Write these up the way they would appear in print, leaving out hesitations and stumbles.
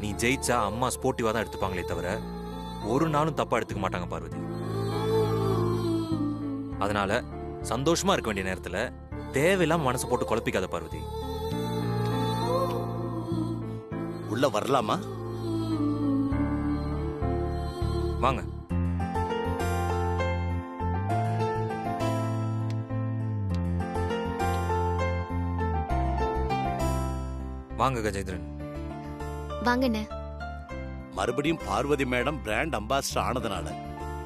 நீ ஜெயிச்சா அம்மா ஸ்போர்ட்டிவா தான் எடுத்துப்பாங்களே தவிர ஒரு நாளும் தப்பா எடுத்துக்க மாட்டாங்க பார்வதி. அதனால சந்தோஷமா இருக்க வேண்டிய நேரத்துல தேவையில்லாம மனசு போட்டு குழப்பிக்காத பார்வதி. உள்ள வரலாமா? வாங்க. வாங்க கஜேந்திரன். வாங்கண்ணே. மறுபடியும் பார்வதி மேடம் பிராண்ட் அம்பாசிடர் ஆனதுனால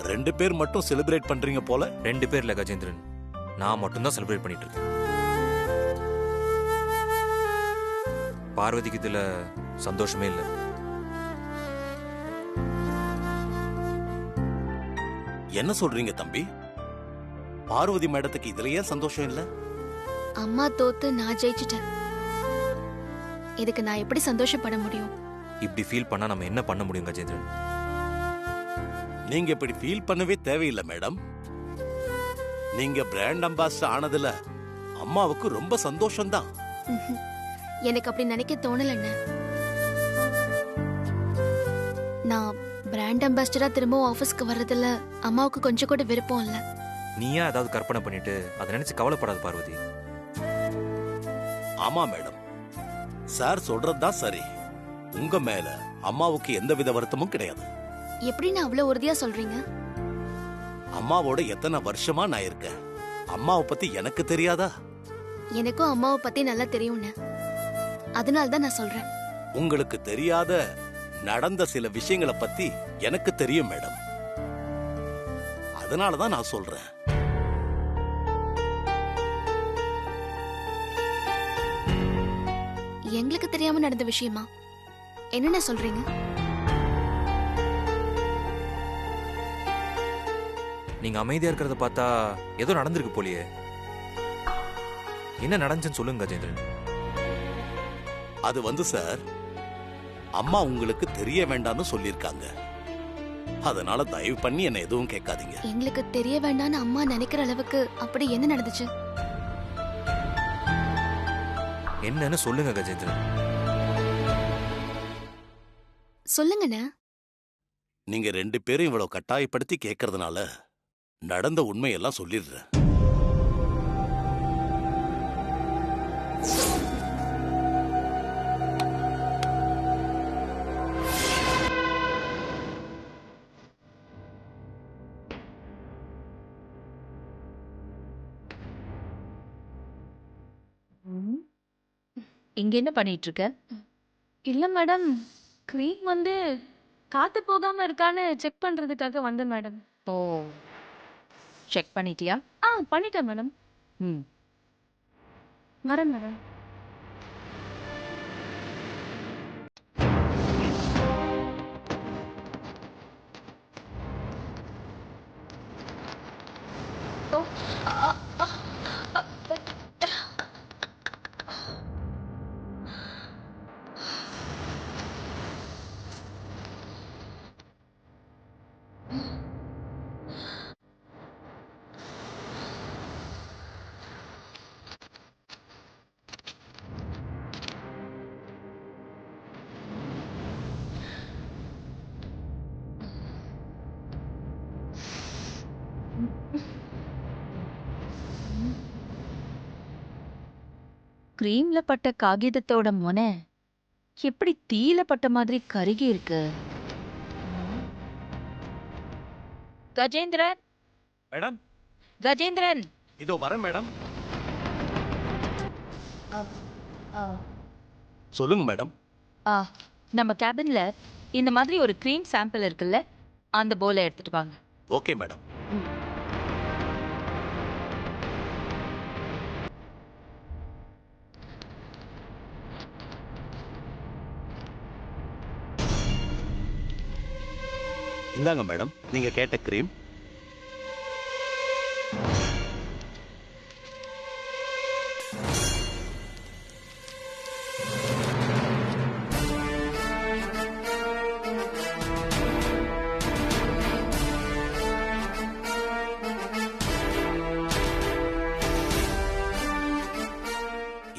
2 பேர் மட்டும் செலிப்ரேட் பண்றீங்க போல. 2 பேர் இல்ல கஜேந்திரன், நான் மட்டும்தான் செலிப்ரேட் பண்ணிட்டு இருக்கேன். பார்வதிக்கு இதுல சந்தோஷமே இல்லை. என்ன சொல்றீங்க தம்பி? பார்வதி மேடத்துக்கு இதுலயே சந்தோஷம் இல்ல? அம்மா தோத்து நான் ஜெயிச்சிட்டேன். இதுக்கு நான் எப்படி சந்தோஷப்பட முடியும்? இப்படி ஃபீல் பண்ணா நம்ம என்ன பண்ண முடியும் கஜேந்திரன்? நீங்க இப்படி ஃபீல் பண்ணவே தேவையில்லை மேடம். நீங்க பிராண்ட் அம்பாசிடர் ஆனதுல அம்மாவுக்கு ரொம்ப சந்தோஷம்தான். எனக்கு அப்படி நினைக்க தோணலண்ணே. நான் பிராண்ட் அம்பாசிடரா திரும்ப ஆபீஸ்க்கு வர்றதுல அம்மாவுக்கு கொஞ்சம் கூட விருப்பம் இல்ல. நீயா ஏதாவது கற்பனை பண்ணிட்டு அதை நினைச்சு கவலைப்படாத பார்வதி. ஆமா மேடம், சார் சொல்றதுதான் சரி. உங்க மேல அம்மாவுக்கு எந்தவித வருத்தமும் கிடையாது. எப்படி நான் அவ்வளவு உறுதியா சொல்றீங்க? அம்மாவோட எத்தனை வருஷமா நான் இருக்கேன். அம்மாவை பத்தி எனக்கு தெரியாதா? எனக்கும் அம்மாவை பத்தி நல்லா தெரியும்ண்ணே. அதனால்தான் நான் சொல்றேன். உங்களுக்கு தெரியாத நடந்த சில விஷயங்களை பத்தி எனக்கு தெரியும் மேடம். அதனாலதான் நான் சொல்றேன். எங்களுக்கு தெரியாம நடந்த விஷயமா? என்னென்ன சொல்றீங்க? நீங்க அமைதியா இருக்கிறத பார்த்தா ஏதோ நடந்திருக்கு போலியே. என்ன நடந்துச்சுன்னு சொல்லுங்க கஜேந்திரன். அது சார், அம்மா உங்களுக்கு தெரிய வேண்டாம்னு சொல்லிருக்காங்க. அதனால தயவு பண்ணி என்ன எதுவும் கேட்காதீங்க. எங்களுக்கு தெரிய வேண்டாம்னு அம்மா நினைக்கிற அளவுக்கு அப்படி என்ன நடந்துச்சு? என்னன்னு சொல்லுங்க கஜேந்திரன். சொல்லுங்கண்ணே. நீங்க 2 பேரும் இவ்வளவு கட்டாயப்படுத்தி கேட்கறதுனால நடந்த உண்மையெல்லாம் சொல்லிடுறேன். இங்க என்ன பண்ணிட்டு இருக்க? இல்ல மேடம், க்ரீம் காத்து போகாம இருக்கான்னு செக் பண்றதுக்காக வந்தேன் மேடம். ஓ, செக் பண்ணிட்டியா? பண்ணிட்டேன் மேடம். ம். வரேன் மேடம். கிரீம்ல பட்ட காகிதத்தோட முனை எப்படி தீயில பட்ட மாதிரி கருகி இருக்கு. கஜேந்திரன், மேடம், கஜேந்திரன். இதோ வரேன் மேடம். சொல்லுங்க மேடம். நம்ம கேபின்ல இந்த மாதிரி ஒரு கிரீம் சாம்பிள் இருக்குல்ல, அந்த போல எடுத்துட்டு வாங்க. Okay madam. இந்தாங்க மேடம், நீங்க கேட்ட கிரீம்.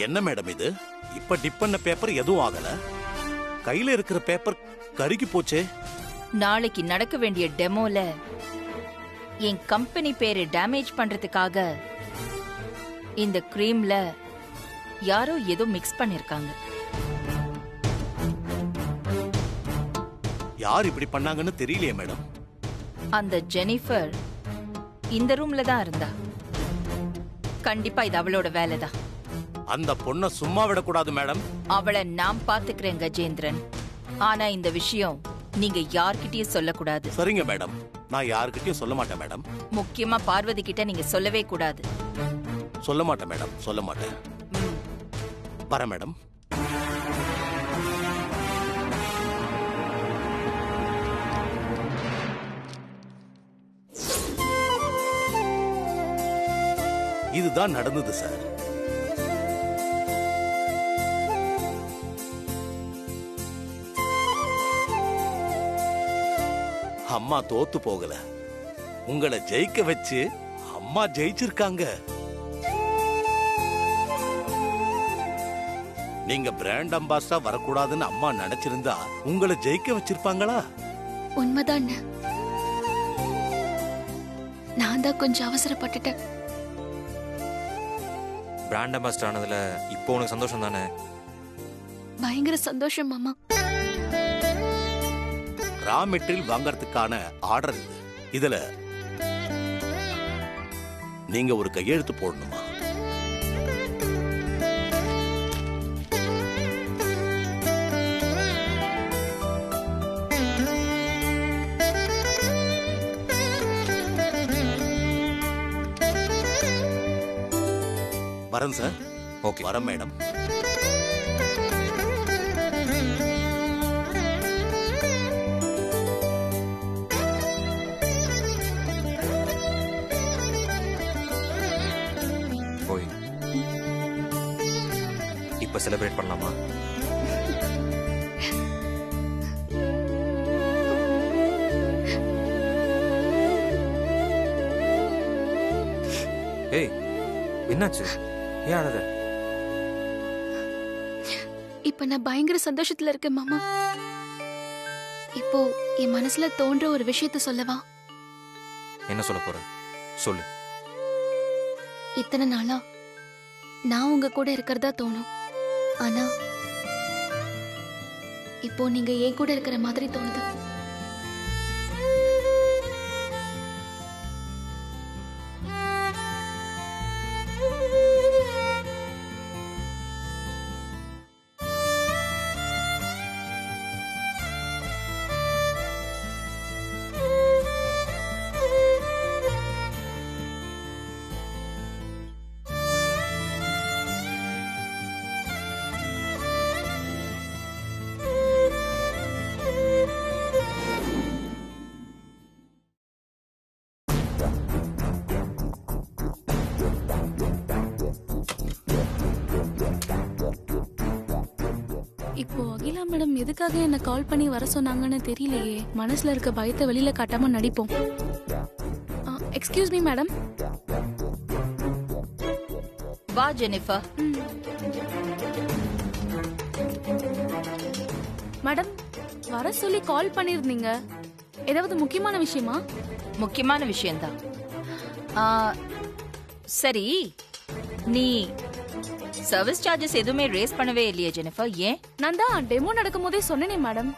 என்ன மேடம் இது? இப்ப டிப் பண்ண பேப்பர் எதுவும் ஆகல. கையில இருக்கிற பேப்பர் கருகி போச்சே. நாளைக்கு நடக்க வேண்டிய டெமோல என் கம்பெனி பேரை டேமேஜ் பண்றதுக்காக இந்த கிரீம்ல யாரோ ஏதோ மிக்ஸ் பண்ணிருக்காங்க. யார் இப்படி பண்ணாங்கன்னு தெரியலையே மேடம். அந்த ஜெனிஃபர் இந்த ரூம்ல தான் இருந்தா. கண்டிப்பா இது அவளோட வேலைதான். அந்த பொண்ணை சும்மா விடக்கூடாது மேடம். அவளை நான் பாத்துக்கிறேன் கஜேந்திரன். ஆனா இந்த விஷயம் நீங்க யார்கிட்டயும் சொல்லக்கூடாது. சரிங்க மேடம், நான் யாருக்கிட்டயும் சொல்ல மாட்டேன் மேடம். முக்கியமா பார்வதி கிட்ட நீங்க சொல்லவே கூடாது. சொல்ல மாட்டேன் மேடம், சொல்ல மாட்டேன். வரேன் மேடம். இதுதான் நடந்தது சார். அம்மா தோத்து போகல, உங்களை ஜெயிக்க வச்சு அம்மா ஜெயிச்சிருக்காங்க. நீங்க பிராண்ட் அம்பாஸ்டரா வரக்கூடாதுன்னு அம்மா நினைச்சிருந்தா உங்களை ஜெயிக்க வச்சிருப்பாங்களா? உண்மைதான். நான் தான் கொஞ்சம் அவசரப்பட்டுட்டேன். பிராண்ட் அம்பாஸ்டர் ஆனதுல இப்போ உனக்கு சந்தோஷம் தானே? பயங்கர சந்தோஷம் மாமா. ரா மெட்டீரியல் வாங்கறதுக்கான ஆர்டர் இது. இதுல நீங்க ஒரு கையெழுத்து போடணுமா? வரேன் சார். ஓகே, வரேன் மேடம். போய் இப்ப செலிப்ரேட் பண்ணலாமா? ஏய், என்னாச்சு? ஏன் அழற? இப்ப நான் பயங்கர சந்தோஷத்துல இருக்கேன் மாமா. இப்போ என் மனசுல தோன்ற ஒரு விஷயத்த சொல்லவா? என்ன சொல்ல போற? சொல்லு. இத்தனை நாளா நான் உங்க கூட இருக்கிறதா தோணும். ஆனா இப்போ நீங்க என் கூட இருக்கிற மாதிரி தோணுது. இப்போ அகிலா மேடம் எதுக்காக என்ன கால் பண்ணி வர சொன்னாங்கன்னு தெரியலையே. மனசுல இருக்க பயத்தை வெளியில காட்டாம நடிப்போம். Excuse me madam. வா ஜெனிஃபர். மேடம் வர சொல்லி கால் பண்ணிருந்தீங்க. ஏதாவது முக்கியமான விஷயமா? முக்கியமான விஷயம்தான். சரி, நீ சர்வீஸ் சார்ஜஸ் எதுவுமே ரேஸ் பண்ணவே இல்லையே ஜெனிஃபர், ஏன்? நான் தான் டெமோ நடக்கும் போதே சொன்னேனே மேடம்,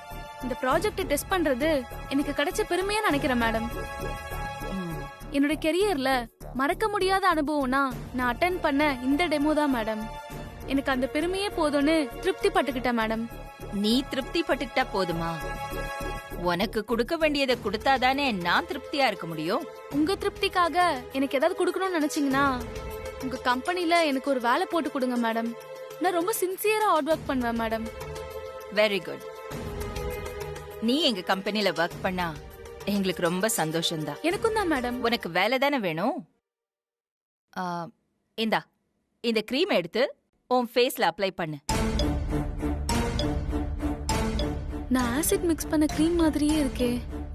இந்த ப்ராஜெக்ட் டெஸ்ட் பண்றது எனக்கு கிடைச்ச பெருமையா நினைக்கிறேன் மேடம். என்னோட கெரியர்ல மறக்க முடியாத அனுபவம்னா நான் அட்டென்ட் பண்ண இந்த டெமோ தான் மேடம். எனக்கு அந்த பெருமையே போதும்னு திருப்தி பட்டுக்கிட்டேன் மேடம். நீ திருப்தி பட்டுக்கிட்டா போதுமா? உனக்கு கொடுக்க வேண்டியதை கொடுத்தாதானே நான் திருப்தியா இருக்க முடியும். உங்க திருப்திக்காக எனக்கு ஏதாவது கொடுக்கணும்னு நினைச்சீங்கன்னா உங்க கம்பெனில எனக்கு ஒரு வேலை போட்டு கொடுங்க மேடம். நான் ரொம்ப சின்சியரா ஹார்ட் ஒர்க் பண்ணுவேன் மேடம். Very good. நீ எங்க கம்பெனில ஒர்க் பண்ணா எங்களுக்கு ரொம்ப சந்தோஷம்தான். எனக்கும் தான் மேடம். உனக்கு வேலை தானே வேணும். இந்தா இந்த கிரீம் எடுத்து உன் ஃபேஸ்ல அப்ளை பண்ணு. நான் ஆசிட் மிக்ஸ் பண்ண கிரீம் மாதிரியே இருக்கே.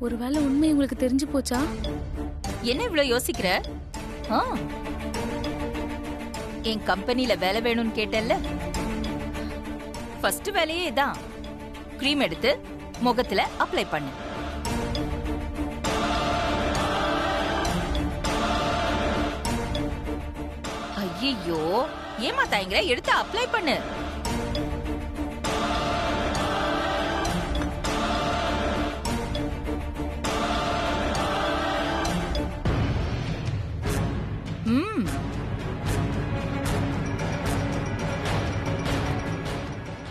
ஒருவேளை உண்மை உங்களுக்கு தெரிஞ்சு போச்சா? என்ன இவ்வளவு யோசிக்கிற? என் கம்பெனில வேலை வேணும்னு கேட்டல்ல, ஃபர்ஸ்ட் வேலையே இதான். க்ரீம் எடுத்து முகத்துல அப்ளை பண்ணு. ஐயோ, ஏமா தாயங்கிற? எடுத்து அப்ளை பண்ணு.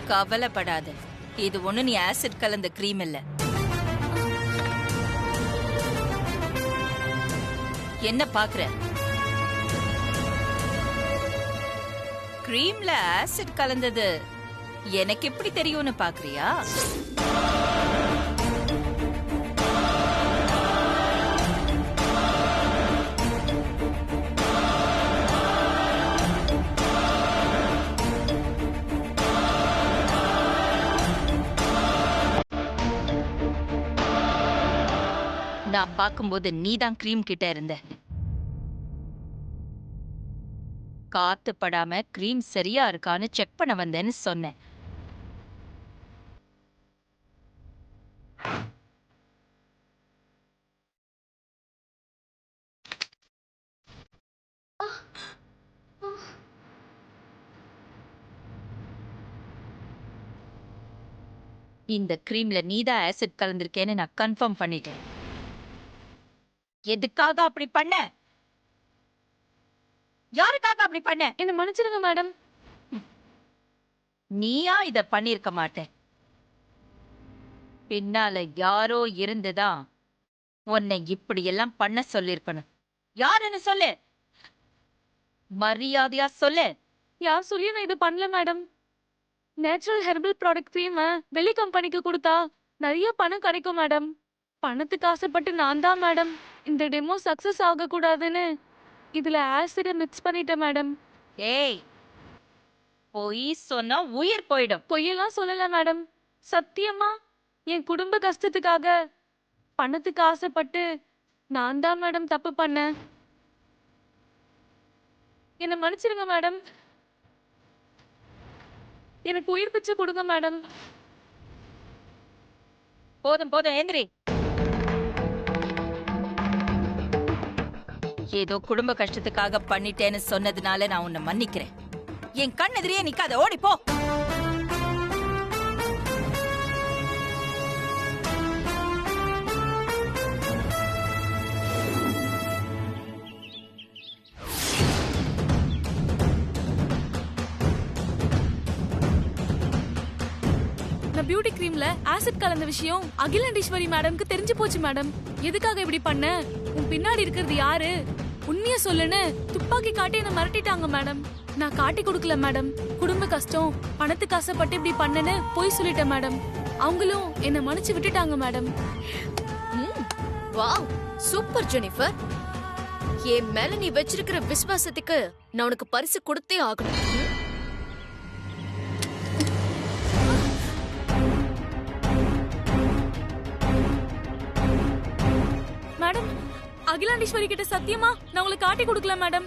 கவலைப்படாத, இது ஒண்ணு நீ ஆசிட் கலந்த கிரீம் இல்ல. என்ன பாக்குற? கிரீம்ல ஆசிட் கலந்தது எனக்கு எப்படி தெரியும்னு பாக்குறியா? நான் பார்க்கும்போது நீதான் கிரீம் கிட்ட இருந்த. காத்து படாம கிரீம் சரியா இருக்கான்னு செக் பண்ண வந்தேன்னு சொன்னேன். இந்த கிரீம்ல நீதான் ஆசிட் கலந்திருக்கேன்னு நான் கன்ஃபார்ம் பண்ணிட்டேன். எதுக்காக அப்படி பண்ண? யாருக்காக அப்படி பண்ண? என்ன மன்னிச்சிடுங்க மேடம். நீயா இத பண்ணிருக்க மாட்டேன். பின்னால யாரோ இருந்துதான் உன்னை இப்படி எல்லாம் பண்ண சொல்லிருக்கணும். யாருன்னு சொல்லு, மரியாதையா சொல்லு. யார் சொல்லி நான் இது பண்ணல madam. Natural herbal product cream வெளி கம்பெனிக்கு கொடுத்தா நிறைய பணம் கிடைக்கும் மேடம். பணத்துக்கு ஆசைப்பட்டு நான் தான் மேடம் இந்த டெமோ சக்சஸ் ஆக கூடாதுன்னு இதுல ஆசிட் மிக்ஸ் பண்ணிட்டேன் மேடம். ஏய், பொய் சொன்னா உயிர் போயிடும். பொய்யெல்லாம் சொல்லல மேடம், சத்தியமா என் குடும்ப கஷ்டத்துக்காக பணத்துக்கு ஆசைப்பட்டு நான் தான் மேடம் தப்பு பண்ணேன். என்ன மன்னிச்சிருங்க மேடம். எனக்கு உயிர் பிச்சை கொடுங்க மேடம். போதும் போதும், ஏந்திரி. ஏதோ குடும்ப கஷ்டத்துக்காக பண்ணிட்டேன்னு சொன்னதுனால நான் உன்னை மன்னிக்கிறேன். என் கண் எதிரியே நிக்காத, ஓடி போ. நான் பியூட்டி கிரீம்ல ஆசிட் கலந்த விஷயம் அகிலாண்டீஸ்வரி மேடம்க்கு தெரிஞ்சு போச்சு மேடம். எதுக்காக இப்படி பண்ண? உன் பின்னாடி இருக்கிறது யாரு? உண்மைய சொல்லுன்னு துப்பாக்கி காட்டி என்ன மிரட்டிட்டாங்க மேடம். நான் காட்டி கொடுக்கல மேடம். குடும்ப கஷ்டம், பணத்துக்கு ஆசைப்பட்டு இப்படி பண்ணேன்னு போய் சொல்லிட்டேன் மேடம். அவங்களும் என்ன மன்னிச்சு விட்டுட்டாங்க மேடம். Wow, super Jennifer. என் மேல நீ வச்சிருக்கிற விசுவாசத்துக்கு நான் உனக்கு பரிசு கொடுத்தே ஆகணும். மேடம், அகிலாண்டீஸ்வரி கிட்ட சத்தியமா நான் உங்களுக்கு காட்டி கொடுக்கல மேடம்.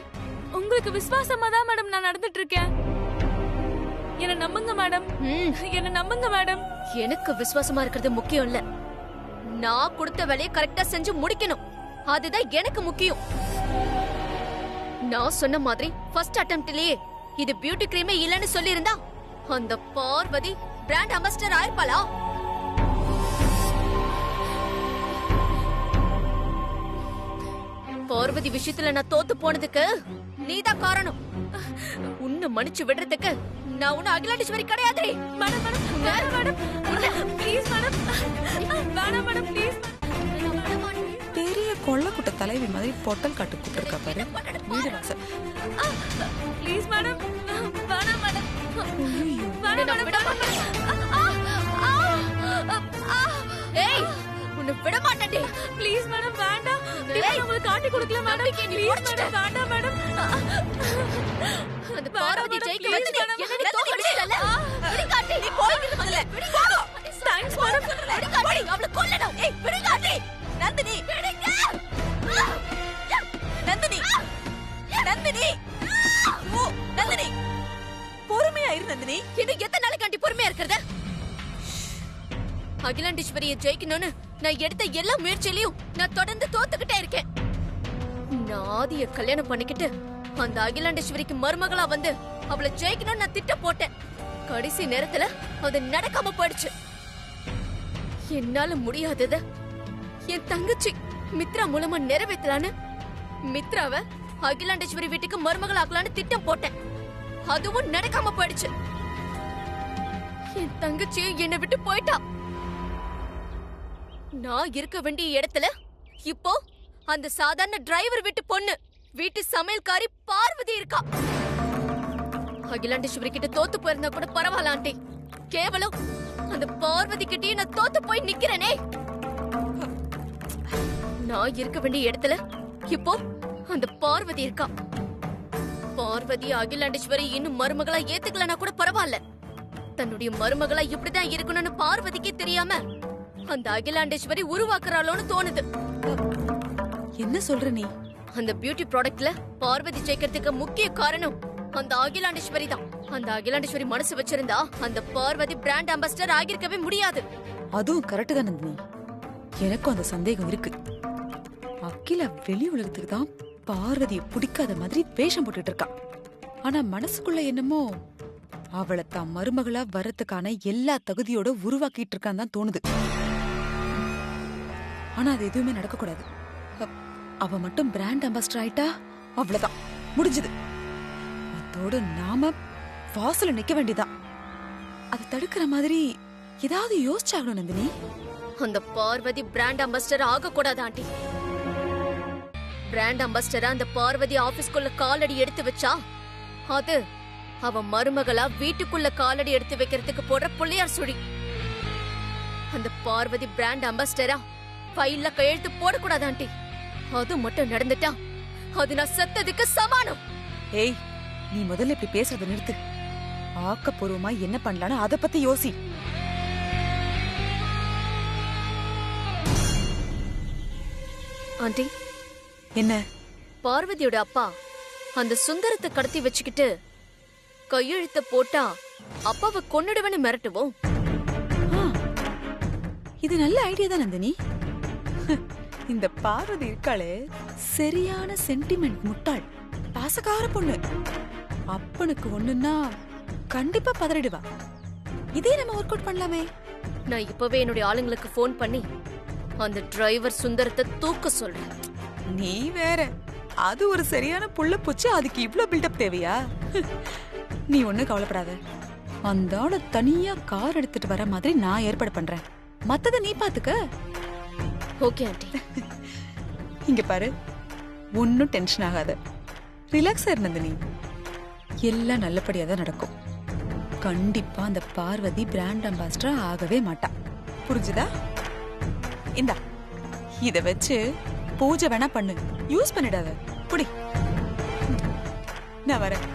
உங்களுக்கு விசுவாசமா தான் மேடம் நான் நடந்துட்டு இருக்கேன். என்ன நம்புங்க மேடம். என்ன நம்புங்க மேடம். எனக்கு விசுவாசமா இருக்கிறது முக்கியம் இல்ல, நான் கொடுத்த வேலையை கரெக்டா செஞ்சு முடிக்கணும். அதுதான் எனக்கு முக்கியம். நான் சொன்ன மாதிரி ஃபர்ஸ்ட் அட்டெம்ப்ட்லயே இது பியூட்டி கிரீமே இல்லன்னு சொல்லி இருந்தா அந்த பார்வதி பிராண்ட் அம்பாசிடர் ஆயிருப்பாளா? பார்வதி விஷயத்துல நான் தோத்து போனதுக்கு நீதான் காரணம். உன்னை மன்னிச்சு விடுறதுக்கு நான் உன்னை அகிலாண்டீஸ்வரி கிடையாது. மேடம் மேடம் வேணாம் மேடம், ப்ளீஸ் மேடம், வேணாம் மேடம், ப்ளீஸ். பெரிய கொள்ளக்கூட்ட தலைவி மாதிரி பொட்டல் காட்டு கூப்பிட்டுருக்கா பாரு வீடு வாசல். ப்ளீஸ் மேடம், வேணாம் மேடம், வேணாம் மேடம். ஏய், உன்னை விட மாட்டேன். ப்ளீஸ் மேடம், வேண்டாம். உங்களுக்கு காட்டி கொடுக்கல மேடம். ப்ளீஸ் மேடம், வேண்டாம் மேடம். அந்த பார்வதி ஜெயிக்க வந்து என்ன தோக்கடிச்சல. விடு காட்டி, நீ போயிடு முதல்ல. விடு போ. Thanks madam. விடு காட்டி, அவளை கொல்லணும். ஏய், விடு காட்டி. நந்தினி, விடுங்க. நந்தினி, நந்தினி, ஓ நந்தினி, பொறுமையா இரு நந்தினி. இன்னும் எத்தனை நாளைக்கு ஆண்டி பொறுமையா இருக்கிறது? அகிலாண்டேஸ்வரிய ஜெயிக்கணும்னு நான் எடுத்த எல்லா முயற்சியிலையும் நான் தொடர்ந்து தோத்துக்கிட்டே இருக்கேன். நான் ஆதிய கல்யாணம் பண்ணிக்கிட்டு அந்த அகிலாண்டேஸ்வரிக்கு மருமகளா வந்து அவளை ஜெயிக்கணும்னு நான் திட்டம் போட்டேன். கடைசி நேரத்துல அது நடக்காம போயிடுச்சு. என்னால முடியாதத என் தங்கச்சி மித்ரா மூலமா நிறைவேற்றலான்னு மித்ராவை அகிலாண்டேஸ்வரி வீட்டுக்கு மருமகள் ஆக்கலான்னு திட்டம் போட்டேன். அதுவும் நடக்காம போயிடுச்சு. என் தங்கச்சி என்னை விட்டு போயிட்டா. நான் இருக்க வேண்டிய இடத்துல இப்போ அந்த சாதாரண டிரைவர் வீட்டு பொண்ணு வீட்டு சமையல்காரி பார்வதி இருக்கா. அகிலாண்டேஸ்வரி கிட்ட தோத்து போயிருந்தா கூட பரவாயில்ல ஆண்டி. கேவலம் அந்த பார்வதி கிட்டே நான் தோத்து போய் நிக்கிறேனே. நான் இருக்க வேண்டிய இடத்துல இப்போ அந்த பார்வதி இருக்கா. பார்வதி அகிலாண்டேஸ்வரி இன்னும் மருமகளா ஏத்துக்கலனா கூட பரவாயில்ல. தன்னுடைய மருமகளா இப்படிதான் இருக்கணும்னு பார்வதிக்கு தெரியாம அந்த அகிலாண்டேஸ்வரி உருவாக்குறாளோன்னு தோணுது. என்ன சொல்ற நீ? அந்த பியூட்டி ப்ராடக்ட்ல பார்வதி ஜெயிக்கிறதுக்கு முக்கிய காரணம் அந்த அகிலாண்டேஸ்வரி தான். அந்த அகிலாண்டேஸ்வரி மனசு வச்சிருந்தா அந்த பார்வதி பிராண்ட் அம்பாசிடர் ஆகிருக்கவே முடியாது. அதுவும் கரெக்ட் தான் நந்தினி. எனக்கும் அந்த சந்தேகம் இருக்கு. அகிலா வெளி உலகத்துக்கு தான் பார்வதியை பிடிக்காத மாதிரி வேஷம் போட்டுட்டு இருக்கா. ஆனா மனசுக்குள்ள என்னமோ அவளை தான் மருமகளா வரத்துக்கான எல்லா தகுதியோட உருவாக்கிட்டு இருக்கான்னு தான் தோணுது. ஆனா அது எதுவுமே நடக்க கூடாது. அவ மட்டும் பிராண்ட் அம்பாசிடர் ஆயிட்டா அவ்வளவுதான், முடிஞ்சது. அதோட நாம வாசல நிக்க வேண்டியதான். அதை தடுக்கிற மாதிரி ஏதாவது யோசிச்சாகணும் நந்தினி. அந்த பார்வதி பிராண்ட் அம்பாசிடர் ஆக கூடாது ஆண்டி. பிராண்ட் அம்பாசிடரா அந்த பார்வதி ஆபீஸ்க்குள்ள காலடி எடுத்து வச்சா அது அவ மருமகளா வீட்டுக்குள்ள காலடி எடுத்து வைக்கிறதுக்கு போடுற புள்ளையார் சுழி. அந்த பார்வதி பிராண்ட் அம்பாசிடரா ஃபைல்ல கையெழுத்து போடக்கூடாது ஆண்டி. அது மட்டும் நடந்துட்டா அது நான் செத்ததுக்கு சமானம். ஏய், நீ முதல்ல இப்படி பேசுறத நிறுத்து. ஆக்கப்பூர்வமா என்ன பண்ணலான்னு அத பத்தி யோசி. ஆண்டி, என்ன? பார்வதியோட அப்பா அந்த சுந்தரத்தை கடத்தி வச்சுக்கிட்டு கையெழுத்த போட்டா அப்பாவை கொன்னுடுவேன்னு மிரட்டுவோம். இது நல்ல ஐடியா தான் நந்தினி. இந்த பார்வதி இருக்காளே, சரியான சென்டிமெண்ட் முட்டாள், பாசக்கார பொண்ணு. அப்பனுக்கு ஒண்ணுன்னா கண்டிப்பா பதறிடுவா. இதே நம்ம ஒர்க் அவுட் பண்ணலாமே. நான் இப்பவே என்னுடைய ஆளுங்களுக்கு போன் பண்ணி அந்த டிரைவர் சுந்தரத்தை தூக்க சொல்றேன். நீ வேற, அது ஒரு சரியான புள்ள பூச்சி, அதுக்கு இவ்ளோ பில்டப் தேவையா? நீ ஒண்ணு கவலைப்படாத. அந்த ஆள தனியா கார் எடுத்துட்டு வர மாதிரி நான் ஏற்பாடு பண்றேன். மத்தத நீ பாத்துக்க. Okay aunty. இங்க பாரு, ஒன்னும் டென்ஷன் ஆகாத, ரிலாக்ஸா இருந்தது. நீ எல்லாம் நல்லபடியா தான் நடக்கும். கண்டிப்பா அந்த பார்வதி பிராண்ட் அம்பாசிடர் ஆகவே மாட்டா. புரிஞ்சுதா? இந்தா, இத வச்சு பூஜை வேணா பண்ணு, யூஸ் பண்ணிடாத. புடி, நான் வரேன்.